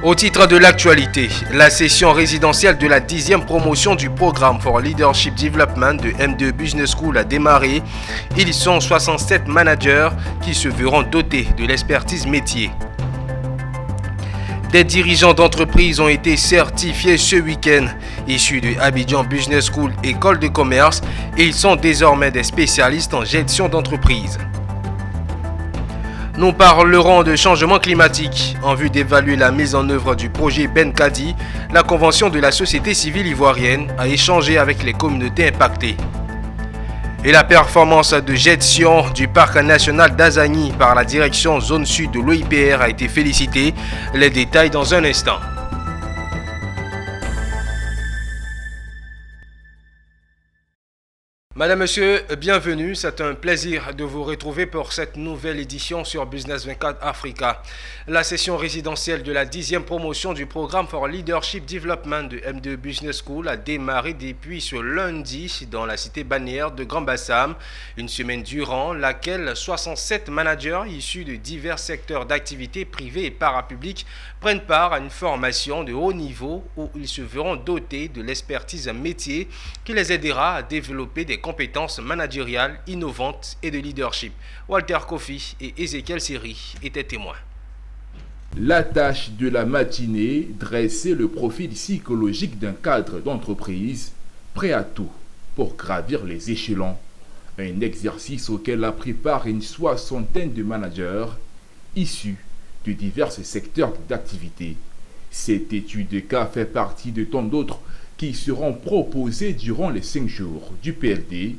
Au titre de l'actualité, la session résidentielle de la 10e promotion du programme for Leadership Development de M2 Business School a démarré. Ils sont 67 managers qui se verront dotés de l'expertise métier. Des dirigeants d'entreprises ont été certifiés ce week-end. Issus de Abidjan Business School École de commerce, ils sont désormais des spécialistes en gestion d'entreprise. Nous parlerons de changement climatique. En vue d'évaluer la mise en œuvre du projet Ben Kadi, la Convention de la société civile ivoirienne a échangé avec les communautés impactées. Et la performance de gestion du parc national d'Azani par la direction zone sud de l'OIPR a été félicitée. Les détails dans un instant. Madame, Monsieur, bienvenue. C'est un plaisir de vous retrouver pour cette nouvelle édition sur Business 24 Africa. La session résidentielle de la 10e promotion du programme for Leadership Development de M2 Business School a démarré depuis ce lundi dans la cité balnéaire de Grand Bassam. Une semaine durant laquelle 67 managers issus de divers secteurs d'activité privés et parapublics prennent part à une formation de haut niveau où ils se verront dotés de l'expertise métier qui les aidera à développer des compétences managériales innovantes et de leadership. Walter Kofi et Ezekiel Seri étaient témoins. La tâche de la matinée, dresser le profil psychologique d'un cadre d'entreprise prêt à tout pour gravir les échelons. Un exercice auquel a pris part une soixantaine de managers issus de divers secteurs d'activité. Cette étude de cas fait partie de tant d'autres qui seront proposés durant les 5 jours du PLD,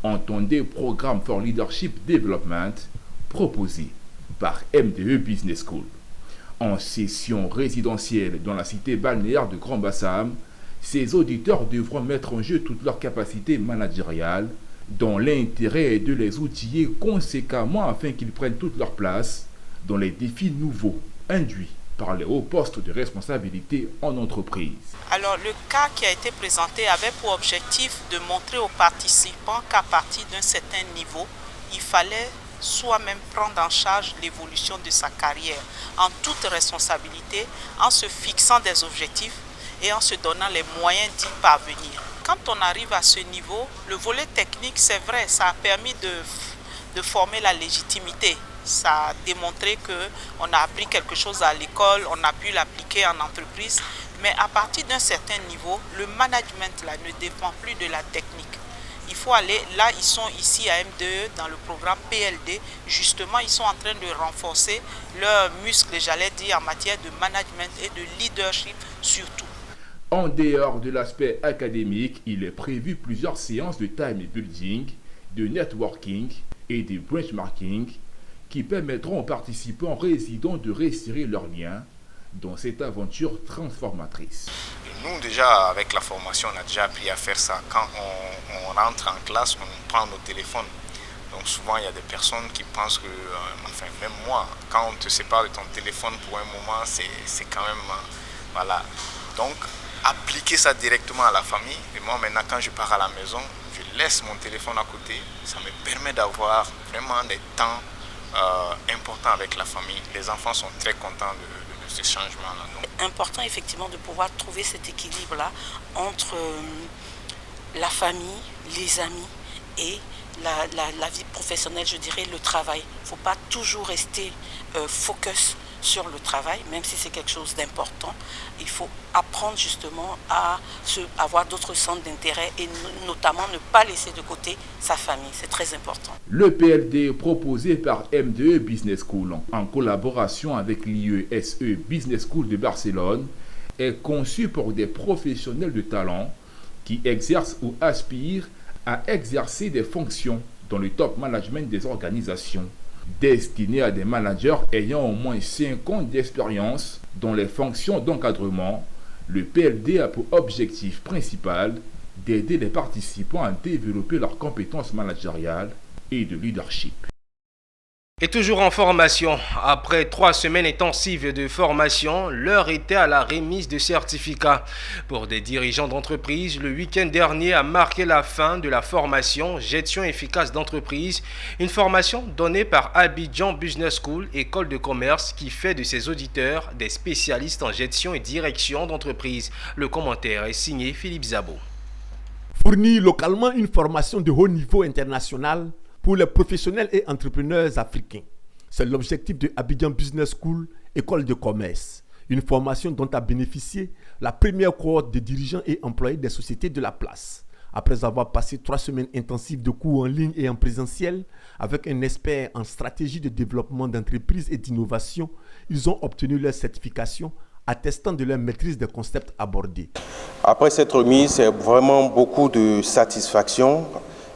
entendez Programme for Leadership Development proposé par M2 Business School. En session résidentielle dans la cité balnéaire de Grand Bassam, ces auditeurs devront mettre en jeu toutes leurs capacités managériales, dont l'intérêt est de les outiller conséquemment afin qu'ils prennent toute leur place dans les défis nouveaux induits par les hauts postes de responsabilité en entreprise. Alors le cas qui a été présenté avait pour objectif de montrer aux participants qu'à partir d'un certain niveau, il fallait soi-même prendre en charge l'évolution de sa carrière en toute responsabilité, en se fixant des objectifs et en se donnant les moyens d'y parvenir. Quand on arrive à ce niveau, le volet technique, c'est vrai, ça a permis de former la légitimité. Ça a démontré qu'on a appris quelque chose à l'école, on a pu l'appliquer en entreprise. Mais à partir d'un certain niveau, le management là, ne dépend plus de la technique. Il faut aller, là ils sont ici à M2 dans le programme PLD, justement ils sont en train de renforcer leurs muscles, j'allais dire, en matière de management et de leadership surtout. En dehors de l'aspect académique, il est prévu plusieurs séances de time building, de networking et de benchmarking qui permettront aux participants résidents de resserrer leurs liens dans cette aventure transformatrice. Nous, déjà, avec la formation, on a déjà appris à faire ça. Quand on rentre en classe, on prend nos téléphones. Donc souvent, il y a des personnes qui pensent que, enfin, même moi, quand on te sépare de ton téléphone pour un moment, c'est quand même... voilà. Donc, appliquer ça directement à la famille. Et moi, maintenant, quand je pars à la maison, je laisse mon téléphone à côté. Ça me permet d'avoir vraiment des temps important avec la famille. Les enfants sont très contents de ce changement-là. Important effectivement de pouvoir trouver cet équilibre-là entre la famille, les amis et la vie professionnelle, je dirais le travail. Il ne faut pas toujours rester focus sur le travail, même si c'est quelque chose d'important. Il faut apprendre justement à avoir d'autres centres d'intérêt et notamment ne pas laisser de côté sa famille. C'est très important. Le PLD proposé par M2 Business School en collaboration avec l'IESE Business School de Barcelone est conçu pour des professionnels de talent qui exercent ou aspirent à exercer des fonctions dans le top management des organisations. Destiné à des managers ayant au moins 5 ans d'expérience dans les fonctions d'encadrement, le PLD a pour objectif principal d'aider les participants à développer leurs compétences managériales et de leadership. Et toujours en formation, après 3 semaines intensives de formation, l'heure était à la remise de certificats. Pour des dirigeants d'entreprise, le week-end dernier a marqué la fin de la formation Gestion efficace d'entreprise, une formation donnée par Abidjan Business School, école de commerce qui fait de ses auditeurs des spécialistes en gestion et direction d'entreprise. Le commentaire est signé Philippe Zabo. Fournir localement une formation de haut niveau international pour les professionnels et entrepreneurs africains. C'est l'objectif de Abidjan Business School, école de commerce. Une formation dont a bénéficié la première cohorte de dirigeants et employés des sociétés de la place. Après avoir passé 3 semaines intensives de cours en ligne et en présentiel, avec un expert en stratégie de développement d'entreprise et d'innovation, ils ont obtenu leur certification attestant de leur maîtrise des concepts abordés. Après cette remise, c'est vraiment beaucoup de satisfaction.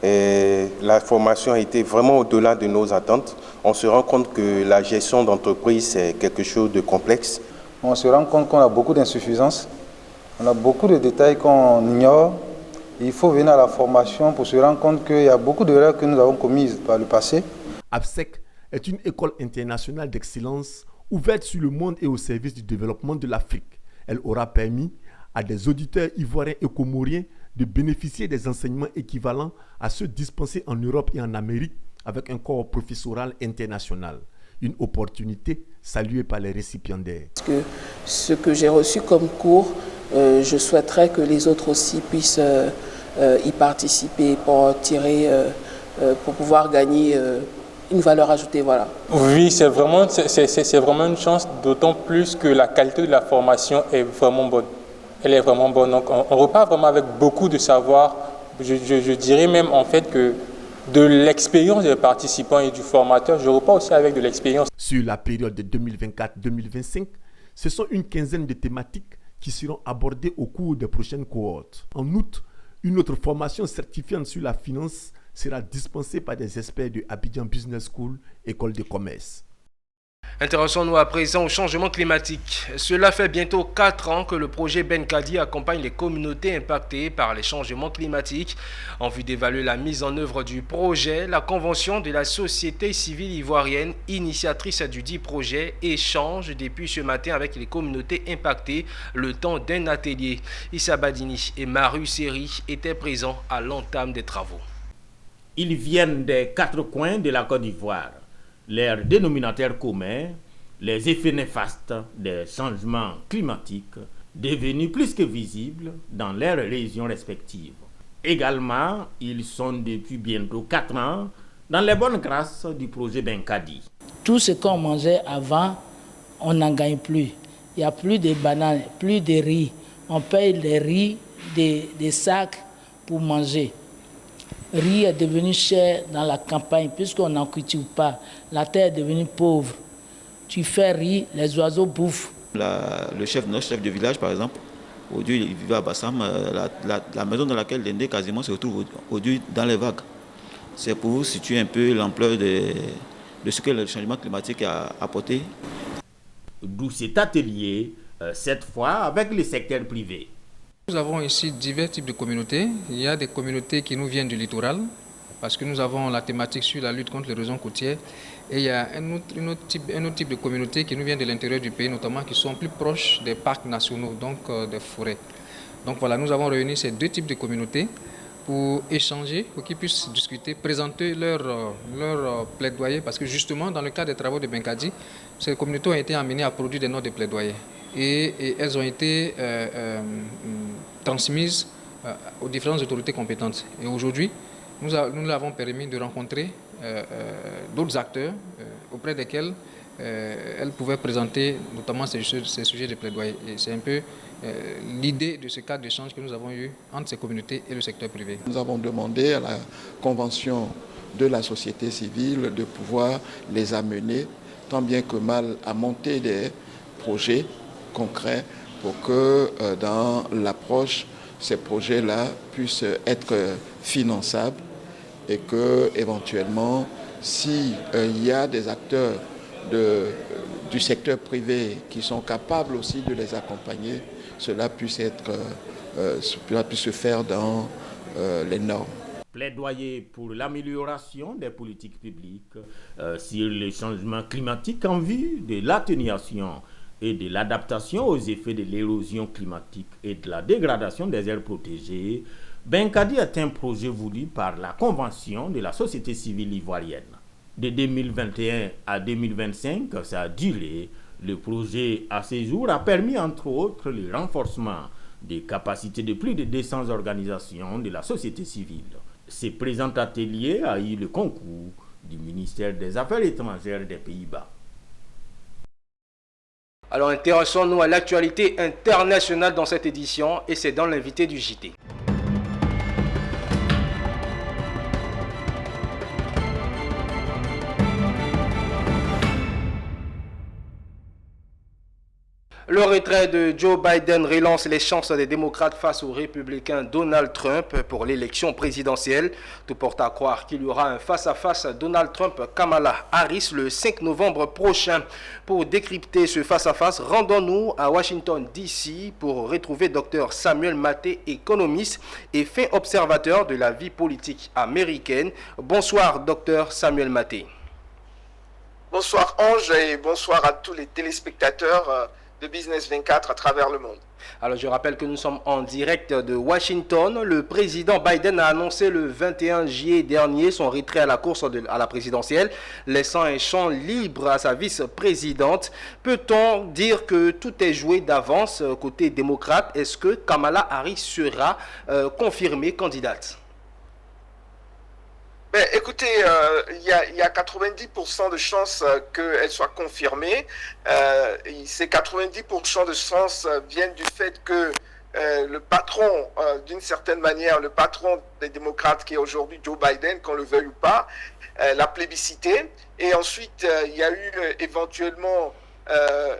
Et la formation a été vraiment au-delà de nos attentes. On se rend compte que la gestion d'entreprise, c'est quelque chose de complexe. On se rend compte qu'on a beaucoup d'insuffisances, on a beaucoup de détails qu'on ignore. Il faut venir à la formation pour se rendre compte qu'il y a beaucoup d'erreurs que nous avons commises par le passé. ABSEC est une école internationale d'excellence ouverte sur le monde et au service du développement de l'Afrique. Elle aura permis à des auditeurs ivoiriens et comoriens de bénéficier des enseignements équivalents à ceux dispensés en Europe et en Amérique avec un corps professoral international. Une opportunité saluée par les récipiendaires. Ce que j'ai reçu comme cours, je souhaiterais que les autres aussi puissent y participer pour pour pouvoir gagner une valeur ajoutée. Voilà. Oui, c'est vraiment une chance, d'autant plus que la qualité de la formation est vraiment bonne. Elle est vraiment bonne. Donc on repart vraiment avec beaucoup de savoir. Je dirais même en fait que de l'expérience des participants et du formateur, je repars aussi avec de l'expérience. Sur la période de 2024-2025, ce sont une quinzaine de thématiques qui seront abordées au cours des prochaines cohortes. En outre, une autre formation certifiante sur la finance sera dispensée par des experts de Abidjan Business School, école de commerce. Intéressons-nous à présent au changement climatique. Cela fait bientôt 4 ans que le projet Benkadi accompagne les communautés impactées par les changements climatiques. En vue d'évaluer la mise en œuvre du projet, la Convention de la société civile ivoirienne, initiatrice du dit projet, échange depuis ce matin avec les communautés impactées le temps d'un atelier. Issa Badini et Maru Seri étaient présents à l'entame des travaux. Ils viennent des 4 coins de la Côte d'Ivoire. Leur dénominateur commun, les effets néfastes des changements climatiques devenus plus que visibles dans leurs régions respectives. Également, ils sont depuis bientôt 4 ans dans les bonnes grâces du projet Benkadi. Tout ce qu'on mangeait avant, on n'en gagne plus. Il n'y a plus de bananes, plus de riz. On paye les riz des sacs pour manger. Riz est devenu cher dans la campagne puisqu'on n'en cultive pas. La terre est devenue pauvre. Tu fais riz, les oiseaux bouffent. Notre chef de village, par exemple, aujourd'hui il vivait à Bassam, la maison dans laquelle il est né quasiment se retrouve aujourd'hui dans les vagues. C'est pour vous situer un peu l'ampleur de ce que le changement climatique a apporté. D'où cet atelier, cette fois avec le secteur privé. Nous avons ici divers types de communautés. Il y a des communautés qui nous viennent du littoral, parce que nous avons la thématique sur la lutte contre l'érosion côtière. Et il y a un autre type de communautés qui nous viennent de l'intérieur du pays, notamment qui sont plus proches des parcs nationaux, donc des forêts. Donc voilà, nous avons réuni ces 2 types de communautés pour échanger, pour qu'ils puissent discuter, présenter leur plaidoyer, parce que justement, dans le cadre des travaux de Benkadi, ces communautés ont été amenées à produire des notes de plaidoyer. Et elles ont été transmises aux différentes autorités compétentes. Et aujourd'hui, nous l'avons permis de rencontrer d'autres acteurs auprès desquels elles pouvaient présenter notamment ces sujets de plaidoyer. Et c'est un peu l'idée de ce cadre d'échange que nous avons eu entre ces communautés et le secteur privé. Nous avons demandé à la Convention de la société civile de pouvoir les amener tant bien que mal à monter des projets concrets pour que dans l'approche, ces projets-là puissent être finançables et que éventuellement, s'il y a des acteurs du secteur privé qui sont capables aussi de les accompagner, cela puisse se faire dans les normes. Plaidoyer pour l'amélioration des politiques publiques sur les changements climatiques en vue de l'atténuation et de l'adaptation aux effets de l'érosion climatique et de la dégradation des aires protégées, Benkadi est un projet voulu par la Convention de la société civile ivoirienne. De 2021 à 2025, ça a duré. Le projet à ce jour a permis entre autres le renforcement des capacités de plus de 200 organisations de la société civile. Ce présent atelier a eu le concours du ministère des Affaires étrangères des Pays-Bas. Alors intéressons-nous à l'actualité internationale dans cette édition et c'est dans l'invité du JT. Le retrait de Joe Biden relance les chances des démocrates face au républicain Donald Trump pour l'élection présidentielle. Tout porte à croire qu'il y aura un face-à-face Donald Trump-Kamala Harris le 5 novembre prochain. Pour décrypter ce face-à-face, rendons-nous à Washington DC pour retrouver Dr Samuel Maté, économiste et fin observateur de la vie politique américaine. Bonsoir Dr Samuel Maté. Bonsoir Ange et bonsoir à tous les téléspectateurs de Business 24 à travers le monde. Alors je rappelle que nous sommes en direct de Washington. Le président Biden a annoncé le 21 juillet dernier son retrait à la course à la présidentielle, laissant un champ libre à sa vice-présidente. Peut-on dire que tout est joué d'avance côté démocrate? Est-ce que Kamala Harris sera confirmée candidate? Ben, écoutez, il y a 90% de chances qu'elle soit confirmée. Ces 90% de chances viennent du fait que le patron, d'une certaine manière, le patron des démocrates qui est aujourd'hui Joe Biden, qu'on le veuille ou pas, l'a plébiscité. Et ensuite, il y a eu éventuellement,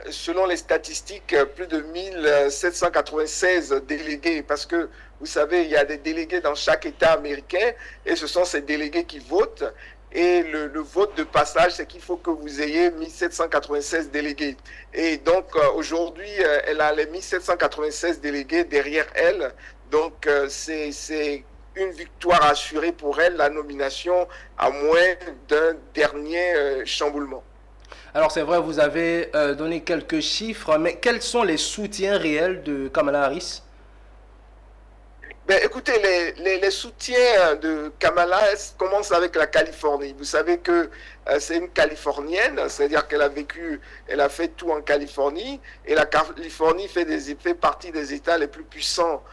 selon les statistiques, plus de 1796 délégués, parce que vous savez, il y a des délégués dans chaque État américain et ce sont ces délégués qui votent. Et le vote de passage, c'est qu'il faut que vous ayez 1796 délégués. Et donc, aujourd'hui, elle a les 1796 délégués derrière elle. Donc, c'est une victoire assurée pour elle, la nomination, à moins d'un dernier chamboulement. Alors, c'est vrai, vous avez donné quelques chiffres, mais quels sont les soutiens réels de Kamala Harris? Ben, écoutez, les soutiens de Kamala commencent avec la Californie. Vous savez que c'est une Californienne, c'est-à-dire qu'elle a vécu, elle a fait tout en Californie, et la Californie fait partie des États les plus puissants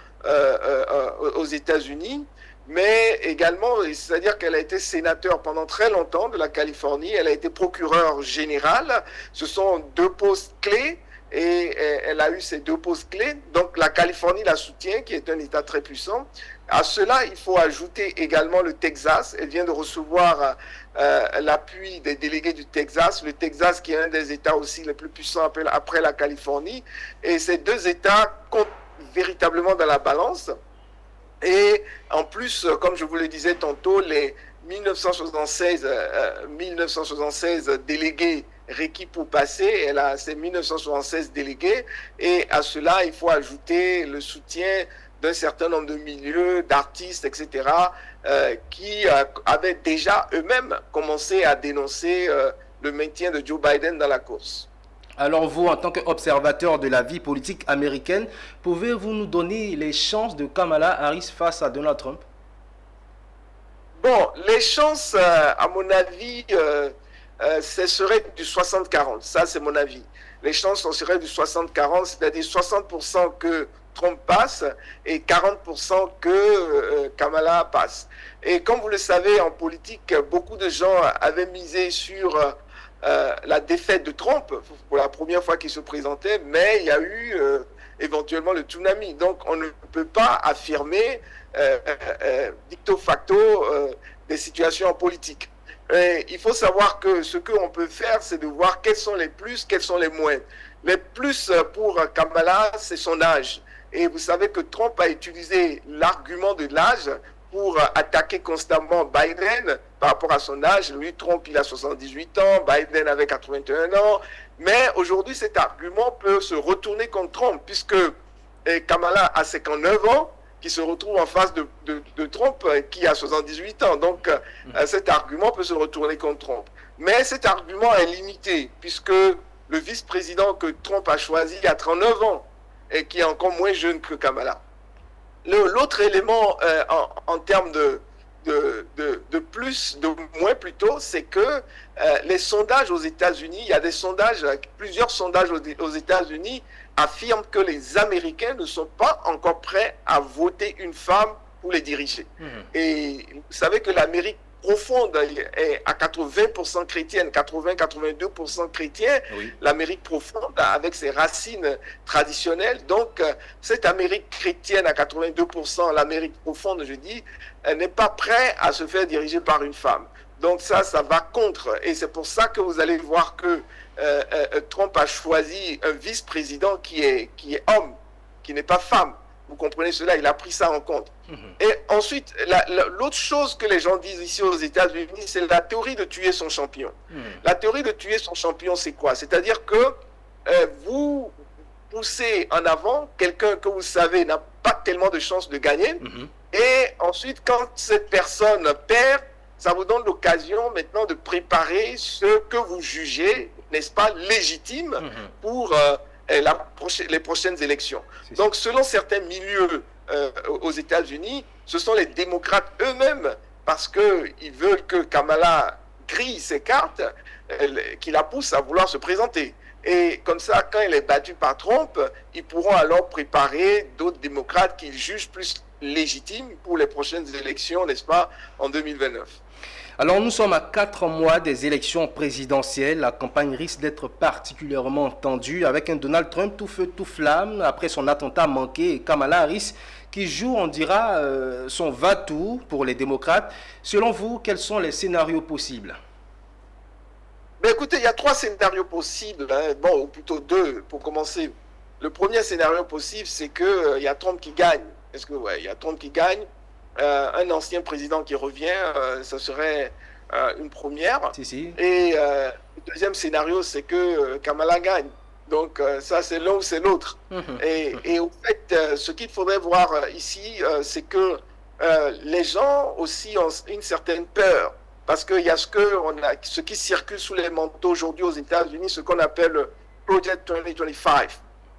aux États-Unis, mais également, c'est-à-dire qu'elle a été sénateur pendant très longtemps de la Californie, elle a été procureure générale. Ce sont deux postes clés. Et elle a eu ces deux postes clés. Donc la Californie la soutient, qui est un État très puissant. À cela, il faut ajouter également le Texas. Elle vient de recevoir l'appui des délégués du Texas. Le Texas qui est un des États aussi les plus puissants après la Californie. Et ces deux États comptent véritablement dans la balance. Et en plus, comme je vous le disais tantôt, les 1976 délégués requis pour passer, elle a ses 1976 délégués, et à cela, il faut ajouter le soutien d'un certain nombre de milieux, d'artistes, etc., qui avaient déjà eux-mêmes commencé à dénoncer le maintien de Joe Biden dans la course. Alors vous, en tant qu'observateur de la vie politique américaine, pouvez-vous nous donner les chances de Kamala Harris face à Donald Trump? Bon, les chances, à mon avis, ce serait du 60-40. Ça, c'est mon avis. Les chances seraient du 60-40, c'est-à-dire 60% que Trump passe et 40% que Kamala passe. Et comme vous le savez, en politique, beaucoup de gens avaient misé sur la défaite de Trump pour la première fois qu'il se présentait, mais il y a eu éventuellement le tsunami. Donc, on ne peut pas affirmer dicto facto des situations politiques. Et il faut savoir que ce qu'on peut faire, c'est de voir quels sont les plus, quels sont les moins. Les plus pour Kamala, c'est son âge. Et vous savez que Trump a utilisé l'argument de l'âge pour attaquer constamment Biden par rapport à son âge. Lui, Trump, il a 78 ans, Biden avait 81 ans. Mais aujourd'hui, cet argument peut se retourner contre Trump, puisque Kamala a 59 ans qui se retrouve en face de Trump qui a 78 ans. Donc cet argument peut se retourner contre Trump. Mais cet argument est limité puisque le vice-président que Trump a choisi a 39 ans et qui est encore moins jeune que Kamala. L'autre élément en termes de moins plutôt, c'est que les sondages aux États-Unis, il y a des sondages, plusieurs sondages aux États-Unis affirment que les Américains ne sont pas encore prêts à voter une femme pour les diriger. Et vous savez que l'Amérique profonde est à 80% chrétienne, 80-82% chrétien, oui. L'Amérique profonde avec ses racines traditionnelles. Donc, cette Amérique chrétienne à 82%, l'Amérique profonde, je dis, elle n'est pas prête à se faire diriger par une femme. Donc ça va contre. Et c'est pour ça que vous allez voir que Trump a choisi un vice-président qui est homme, qui n'est pas femme. Vous comprenez cela, il a pris ça en compte. Et ensuite, l'autre chose que les gens disent ici aux États-Unis, c'est la théorie de tuer son champion. La théorie de tuer son champion, c'est quoi? C'est-à-dire que vous poussez en avant quelqu'un que vous savez n'a pas tellement de chances de gagner. Et ensuite, quand cette personne perd, ça vous donne l'occasion maintenant de préparer ce que vous jugez, n'est-ce pas, légitime pour les prochaines élections. Donc, selon certains milieux aux États-Unis, ce sont les démocrates eux-mêmes, parce qu'ils veulent que Kamala grille ses cartes, qui la poussent à vouloir se présenter. Et comme ça, quand elle est battue par Trump, ils pourront alors préparer d'autres démocrates qu'ils jugent plus légitimes pour les prochaines élections, n'est-ce pas, en 2029. Alors nous sommes à 4 mois des élections présidentielles. La campagne risque d'être particulièrement tendue avec un Donald Trump tout feu tout flamme après son attentat manqué et Kamala Harris qui joue, on dira, son va-tout pour les démocrates. Selon vous, quels sont les scénarios possibles? Mais écoutez, il y a 3 scénarios possibles, hein. Bon, ou plutôt 2 pour commencer. Le premier scénario possible, c'est qu'il y a Trump qui gagne. Est-ce que il y a Trump qui gagne? Un ancien président qui revient, ça serait une première. Et le deuxième scénario, c'est que Kamala gagne. Donc ça, c'est l'un ou c'est l'autre. Et au fait, ce qu'il faudrait voir ici, c'est que les gens aussi ont une certaine peur. Parce qu'il y a ce qui circule sous les manteaux aujourd'hui aux États-Unis, ce qu'on appelle le Project 2025.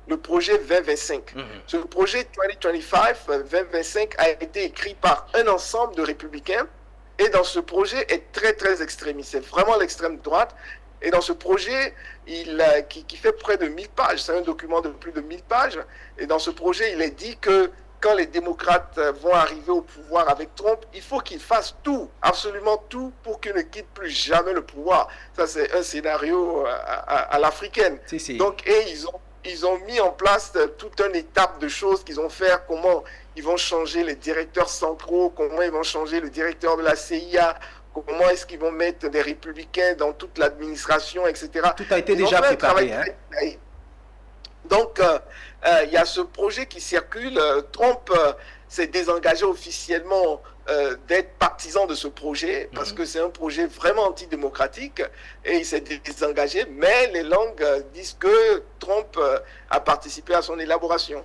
Le projet 2025. Ce projet 2025 a été écrit par un ensemble de républicains et dans ce projet est très très extrémiste. C'est vraiment l'extrême droite. Et dans ce projet, qui fait près de 1000 pages, c'est un document de plus de 1000 pages, et dans ce projet, il est dit que quand les démocrates vont arriver au pouvoir avec Trump, il faut qu'ils fassent tout, absolument tout, pour qu'ils ne quittent plus jamais le pouvoir. Ça, c'est un scénario à l'africaine. Donc, et ils ont mis en place toute une étape de choses qu'ils vont faire, comment ils vont changer les directeurs centraux, comment ils vont changer le directeur de la CIA, comment est-ce qu'ils vont mettre des républicains dans toute l'administration, etc. Tout a été déjà préparé. Hein? Donc, il y a ce projet qui circule. Trump s'est désengagé officiellement d'être partisan de ce projet, parce que c'est un projet vraiment antidémocratique, et il s'est désengagé, mais les langues disent que Trump a participé à son élaboration.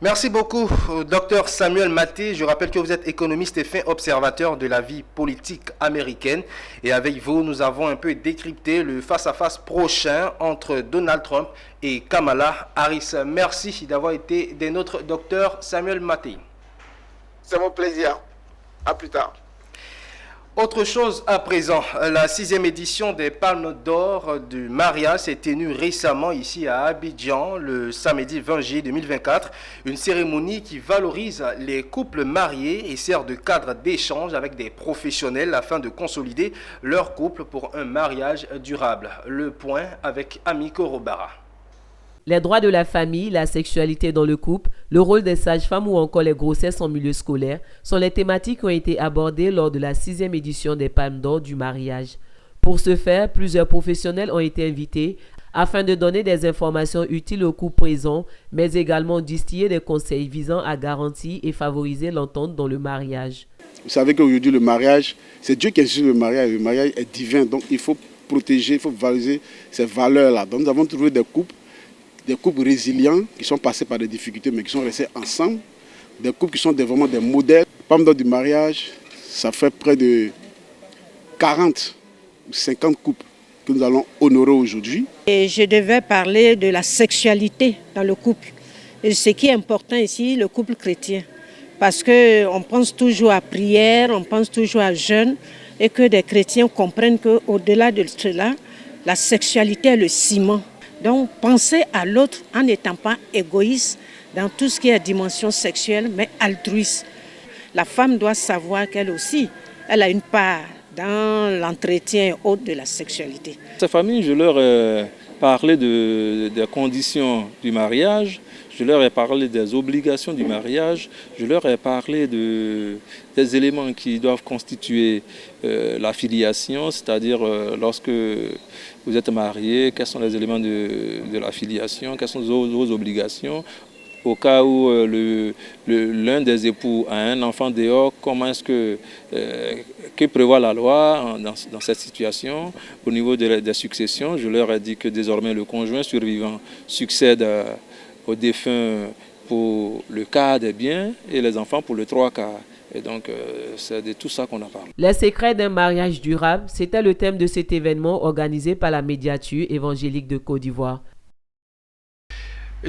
Merci beaucoup, Dr Samuel Maté. Je rappelle que vous êtes économiste et fin observateur de la vie politique américaine. Et avec vous, nous avons un peu décrypté le face-à-face prochain entre Donald Trump et Kamala Harris. Merci d'avoir été des nôtres, Dr Samuel Maté. C'est mon plaisir. À plus tard. Autre chose à présent, la 6e édition des Palmes d'Or du mariage s'est tenue récemment ici à Abidjan le samedi 20 juillet 2024. Une cérémonie qui valorise les couples mariés et sert de cadre d'échange avec des professionnels afin de consolider leur couple pour un mariage durable. Le point avec Ami Korobara. Les droits de la famille, la sexualité dans le couple, le rôle des sages-femmes ou encore les grossesses en milieu scolaire sont les thématiques qui ont été abordées lors de la 6e édition des Palmes d'Or du mariage. Pour ce faire, plusieurs professionnels ont été invités afin de donner des informations utiles aux couples présents, mais également distiller des conseils visant à garantir et favoriser l'entente dans le mariage. Vous savez qu'aujourd'hui, le mariage, c'est Dieu qui institue le mariage est divin, donc il faut protéger, il faut valoriser ces valeurs-là. Donc nous avons trouvé des couples résilients qui sont passés par des difficultés mais qui sont restés ensemble des couples qui sont vraiment des modèles. Palme d'or du mariage, ça fait près de 40 ou 50 couples que nous allons honorer aujourd'hui. Et je devais parler de la sexualité dans le couple. Et ce qui est important ici, le couple chrétien. Parce qu'on pense toujours à prière, on pense toujours à jeûne, et que des chrétiens comprennent qu'au-delà de cela, la sexualité est le ciment. Donc, penser à l'autre en n'étant pas égoïste dans tout ce qui est dimension sexuelle, mais altruiste. La femme doit savoir qu'elle aussi, elle a une part dans l'entretien haut de la sexualité. Ces familles, je leur ai parlé des conditions du mariage, je leur ai parlé des obligations du mariage, je leur ai parlé des éléments qui doivent constituer la filiation, c'est-à-dire lorsque vous êtes marié, quels sont les éléments de la filiation, quelles sont vos obligations. Au cas où l'un des époux a un enfant dehors, comment est-ce que prévoit la loi dans cette situation? Au niveau des successions, je leur ai dit que désormais le conjoint survivant succède au défunt pour le quart des biens et les enfants pour le 3/4. Et donc, c'est de tout ça qu'on a parlé. Les secrets d'un mariage durable, c'était le thème de cet événement organisé par la médiature évangélique de Côte d'Ivoire.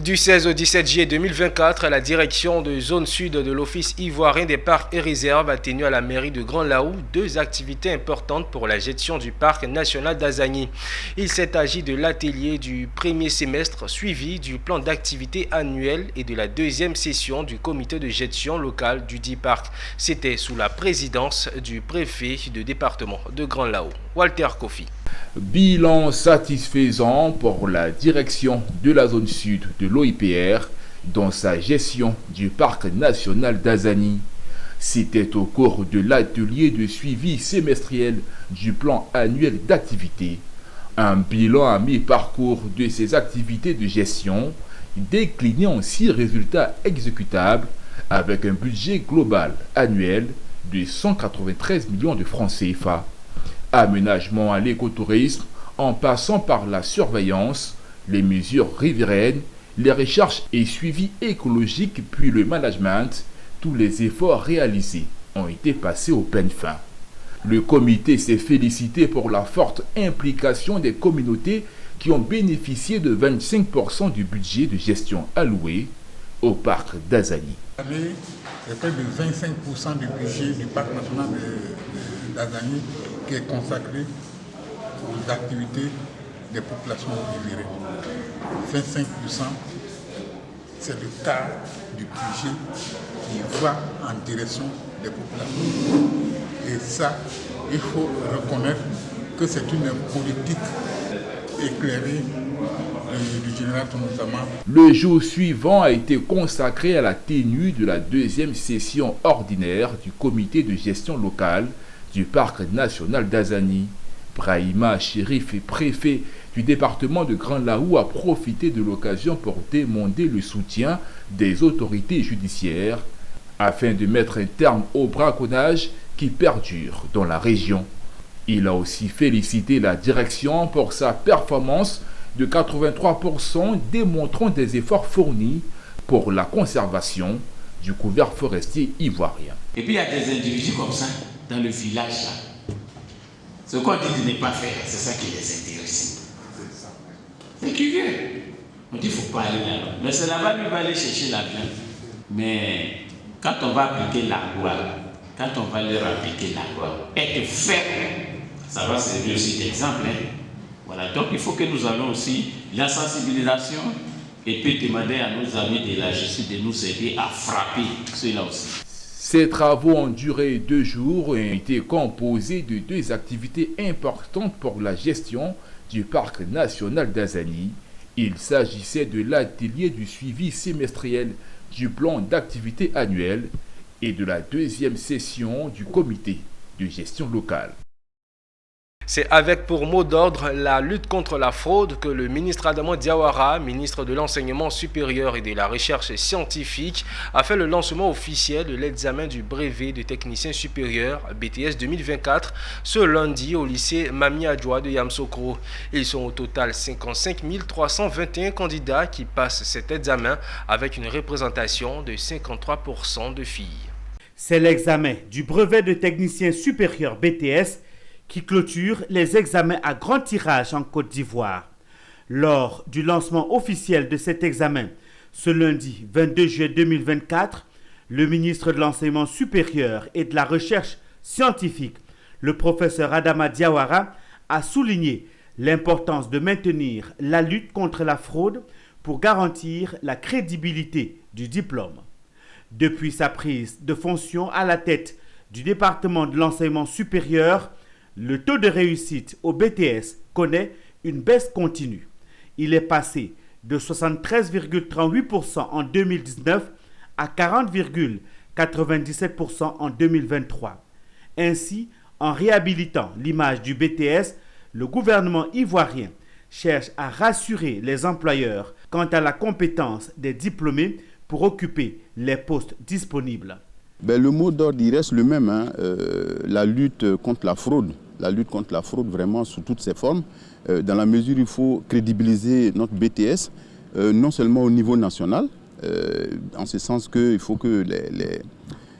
Du 16 au 17 juillet 2024, la direction de zone sud de l'Office ivoirien des parcs et réserves a tenu à la mairie de Grand Laou 2 activités importantes pour la gestion du parc national d'Azani. Il s'est agi de l'atelier du premier semestre suivi du plan d'activité annuel et de la deuxième session du comité de gestion locale du dit parc. C'était sous la présidence du préfet de département de Grand Laou, Walter Kofi. Bilan satisfaisant pour la direction de la zone sud de l'OIPR dans sa gestion du parc national d'Azani. C'était au cours de l'atelier de suivi semestriel du plan annuel d'activité. Un bilan à mi-parcours de ces activités de gestion décliné en 6 résultats exécutables avec un budget global annuel de 193 millions de francs CFA. Aménagement à l'écotourisme en passant par la surveillance, les mesures riveraines, les recherches et suivis écologiques puis le management, tous les efforts réalisés ont été passés au peigne fin. Le comité s'est félicité pour la forte implication des communautés qui ont bénéficié de 25% du budget de gestion alloué au parc d'Azani. C'est près de 25% du budget du parc national d'Azani qui est consacré aux activités des populations riveraines. 25%, c'est le quart du budget qui va en direction des populations. Et ça, il faut reconnaître que c'est une politique éclairée du général Tonosama. Le jour suivant a été consacré à la tenue de la deuxième session ordinaire du comité de gestion locale du parc national d'Azani. Brahima Chérif, préfet du département de Grand Laou, a profité de l'occasion pour demander le soutien des autorités judiciaires afin de mettre un terme au braconnage qui perdure dans la région. Il a aussi félicité la direction pour sa performance de 83%, démontrant des efforts fournis pour la conservation du couvert forestier ivoirien. Et puis il y a des individus comme ça dans le village là. Ce qu'on dit de ne pas faire, c'est ça qui les intéresse. C'est curieux. On dit qu'il ne faut pas aller là-bas. Mais c'est là-bas qu'il va aller chercher la viande. Mais quand on va appliquer la loi, quand on va leur appliquer la loi, être ferme, ça va servir aussi d'exemple. Voilà. Donc il faut que nous ayons aussi la sensibilisation et puis demander à nos amis de la justice de nous aider à frapper ceux-là aussi. Ces travaux ont duré 2 jours et ont été composés de 2 activités importantes pour la gestion du parc national d'Azani. Il s'agissait de l'atelier du suivi semestriel du plan d'activité annuel et de la deuxième session du comité de gestion locale. C'est avec pour mot d'ordre la lutte contre la fraude que le ministre Adama Diawara, ministre de l'Enseignement supérieur et de la Recherche scientifique, a fait le lancement officiel de l'examen du brevet de technicien supérieur BTS 2024 ce lundi au lycée Mami Adjoa de Yamsokro. Ils sont au total 55 321 candidats qui passent cet examen avec une représentation de 53% de filles. C'est l'examen du brevet de technicien supérieur BTS qui clôture les examens à grand tirage en Côte d'Ivoire. Lors du lancement officiel de cet examen, ce lundi 22 juillet 2024, le ministre de l'Enseignement supérieur et de la Recherche scientifique, le professeur Adama Diawara, a souligné l'importance de maintenir la lutte contre la fraude pour garantir la crédibilité du diplôme. Depuis sa prise de fonction à la tête du département de l'enseignement supérieur, le taux de réussite au BTS connaît une baisse continue. Il est passé de 73,38% en 2019 à 40,97% en 2023. Ainsi, en réhabilitant l'image du BTS, le gouvernement ivoirien cherche à rassurer les employeurs quant à la compétence des diplômés pour occuper les postes disponibles. Le mot d'ordre il reste le même, la lutte contre la fraude. La lutte contre la fraude vraiment sous toutes ses formes, dans la mesure où il faut crédibiliser notre BTS, non seulement au niveau national, en ce sens qu'il faut que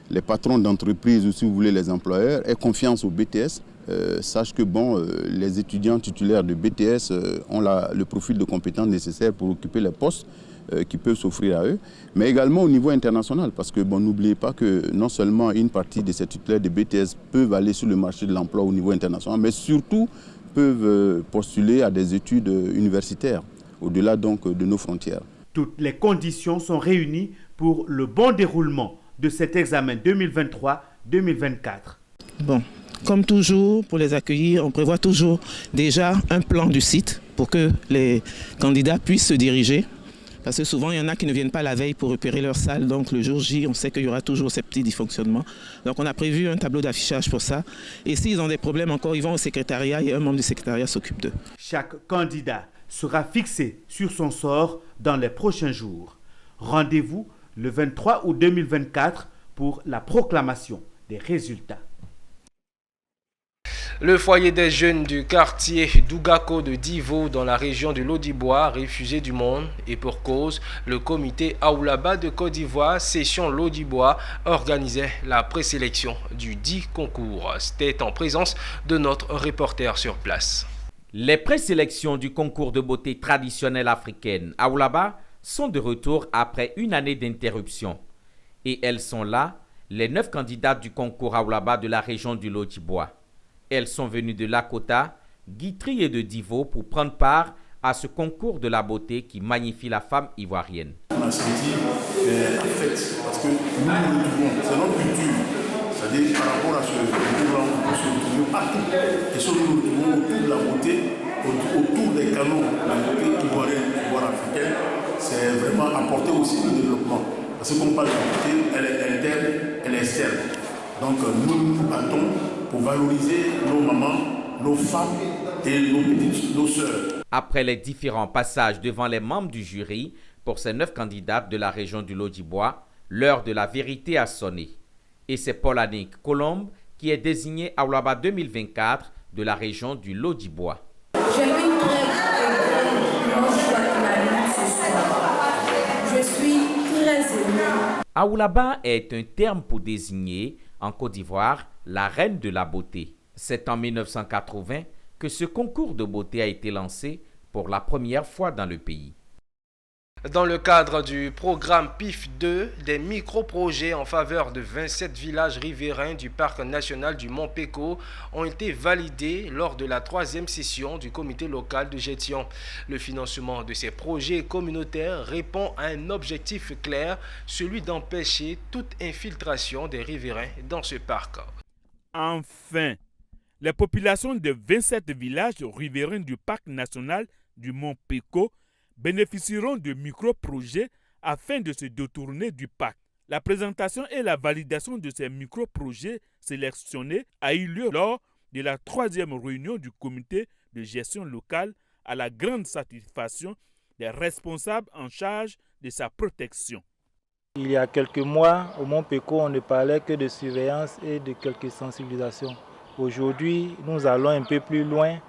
les patrons d'entreprise ou si vous voulez les employeurs aient confiance au BTS, sachent que les étudiants titulaires de BTS ont le profil de compétences nécessaires pour occuper les postes qui peuvent s'offrir à eux, mais également au niveau international, parce que n'oubliez pas que non seulement une partie de ces titulaires de BTS peuvent aller sur le marché de l'emploi au niveau international, mais surtout peuvent postuler à des études universitaires, au-delà donc de nos frontières. Toutes les conditions sont réunies pour le bon déroulement de cet examen 2023-2024. Comme toujours, pour les accueillir, on prévoit toujours déjà un plan du site pour que les candidats puissent se diriger. Parce que souvent, il y en a qui ne viennent pas la veille pour repérer leur salle. Donc, le jour J, on sait qu'il y aura toujours ces petits dysfonctionnements. Donc, on a prévu un tableau d'affichage pour ça. Et s'ils ont des problèmes encore, ils vont au secrétariat et un membre du secrétariat s'occupe d'eux. Chaque candidat sera fixé sur son sort dans les prochains jours. Rendez-vous le 23 août 2024 pour la proclamation des résultats. Le foyer des jeunes du quartier d'Ougako de Divo dans la région de l'Odibois, réfugiés du monde, et pour cause, le comité Aoulaba de Côte d'Ivoire, session l'Odibois, organisait la présélection du dit concours. C'était en présence de notre reporter sur place. Les présélections du concours de beauté traditionnelle africaine Aoulaba sont de retour après une année d'interruption. Et elles sont là, les 9 candidates du concours Aoulaba de la région du Lodibois. Elles sont venues de Lakota, Guitry et de Divo pour prendre part à ce concours de la beauté qui magnifie la femme ivoirienne. On a senti affect parce que nous retrouvons, c'est notre culture. C'est-à-dire par rapport à ce concours-là, on peut se retrouver partout. Et ce que nous retrouvons autour de la beauté, autour des canaux de la beauté ivoirienne, voire africaine, c'est vraiment apporter aussi le développement. Parce qu'on parle de la beauté, elle est interne, elle est externe. Donc nous nous battons pour valoriser nos mamans, nos femmes et nos petites, nos sœurs. Après les différents passages devant les membres du jury pour ces 9 candidates de la région du Lodibois, l'heure de la vérité a sonné. Et c'est Paul-Annick Colombe qui est désigné Aoulaba 2024 de la région du Lodibois. Je suis très émue. Aoulaba est un terme pour désigner en Côte d'Ivoire la reine de la beauté. C'est en 1980 que ce concours de beauté a été lancé pour la première fois dans le pays. Dans le cadre du programme PIF 2, des micro-projets en faveur de 27 villages riverains du parc national du Mont Péco ont été validés lors de la 3e session du comité local de gestion. Le financement de ces projets communautaires répond à un objectif clair, celui d'empêcher toute infiltration des riverains dans ce parc. Enfin, les populations de 27 villages riverains du parc national du Mont Péco bénéficieront de micro-projets afin de se détourner du parc. La présentation et la validation de ces micro-projets sélectionnés a eu lieu lors de la 3e réunion du comité de gestion locale à la grande satisfaction des responsables en charge de sa protection. Il y a quelques mois, au Mont Péco, on ne parlait que de surveillance et de quelques sensibilisations. Aujourd'hui, nous allons un peu plus loin.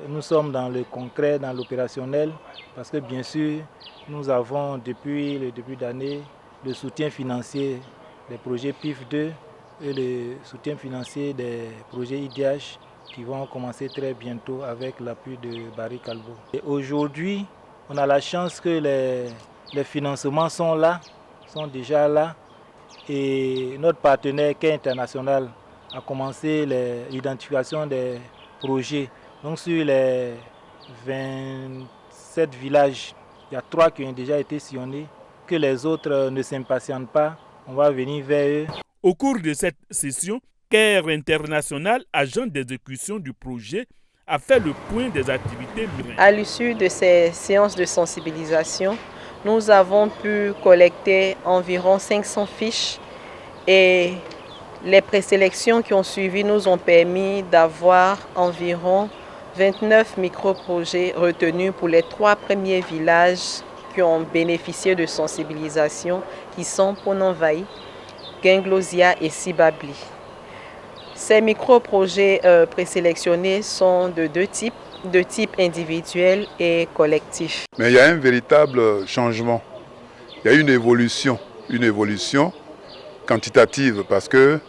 Nous sommes dans le concret, dans l'opérationnel, parce que bien sûr, nous avons depuis le début d'année le soutien financier des projets PIF2 et le soutien financier des projets IDH qui vont commencer très bientôt avec l'appui de Barry Calvo. Aujourd'hui, on a la chance que les financements sont là, sont déjà là, et notre partenaire Quai International a commencé l'identification des projets. Donc sur les 27 villages, il y a 3 qui ont déjà été sillonnés. Que les autres ne s'impatientent pas, on va venir vers eux. Au cours de cette session, CARE International, agent d'exécution du projet, a fait le point des activités. À l'issue de ces séances de sensibilisation, nous avons pu collecter environ 500 fiches et les présélections qui ont suivi nous ont permis d'avoir environ 29 micro-projets retenus pour les 3 premiers villages qui ont bénéficié de sensibilisation, qui sont Pononvaï, Genglosia et Sibabli. Ces micro-projets présélectionnés sont de 2 types, de type individuel et collectif. Mais il y a un véritable changement, il y a une évolution quantitative parce que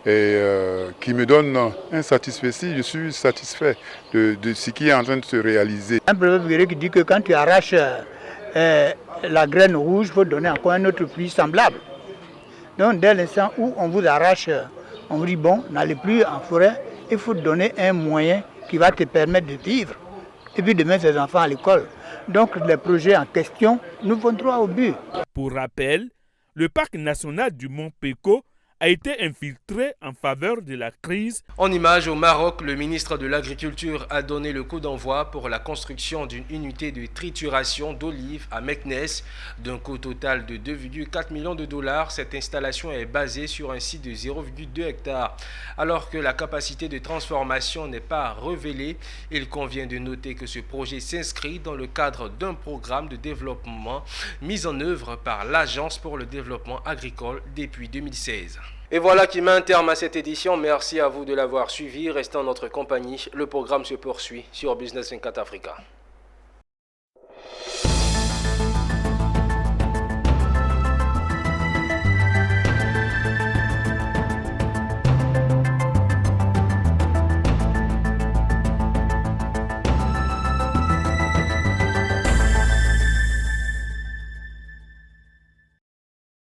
qui me donne un satisfait. Je suis satisfait de ce qui est en train de se réaliser. Un proverbe qui dit que quand tu arraches la graine rouge, il faut donner encore un autre fruit semblable. Donc dès l'instant où on vous arrache, on vous dit bon, n'allez plus en forêt, il faut donner un moyen qui va te permettre de vivre et puis de mettre ses enfants à l'école. Donc les projets en question, nous vont droit au but. Pour rappel, le parc national du Mont Péco a été infiltré en faveur de la crise. En image au Maroc, le ministre de l'Agriculture a donné le coup d'envoi pour la construction d'une unité de trituration d'olives à Meknès d'un coût total de 2,4 millions de dollars. Cette installation est basée sur un site de 0,2 hectares. Alors que la capacité de transformation n'est pas révélée, il convient de noter que ce projet s'inscrit dans le cadre d'un programme de développement mis en œuvre par l'Agence pour le développement agricole depuis 2016. Et voilà qui met un terme à cette édition. Merci à vous de l'avoir suivi. Restez en notre compagnie. Le programme se poursuit sur Business 24 Africa.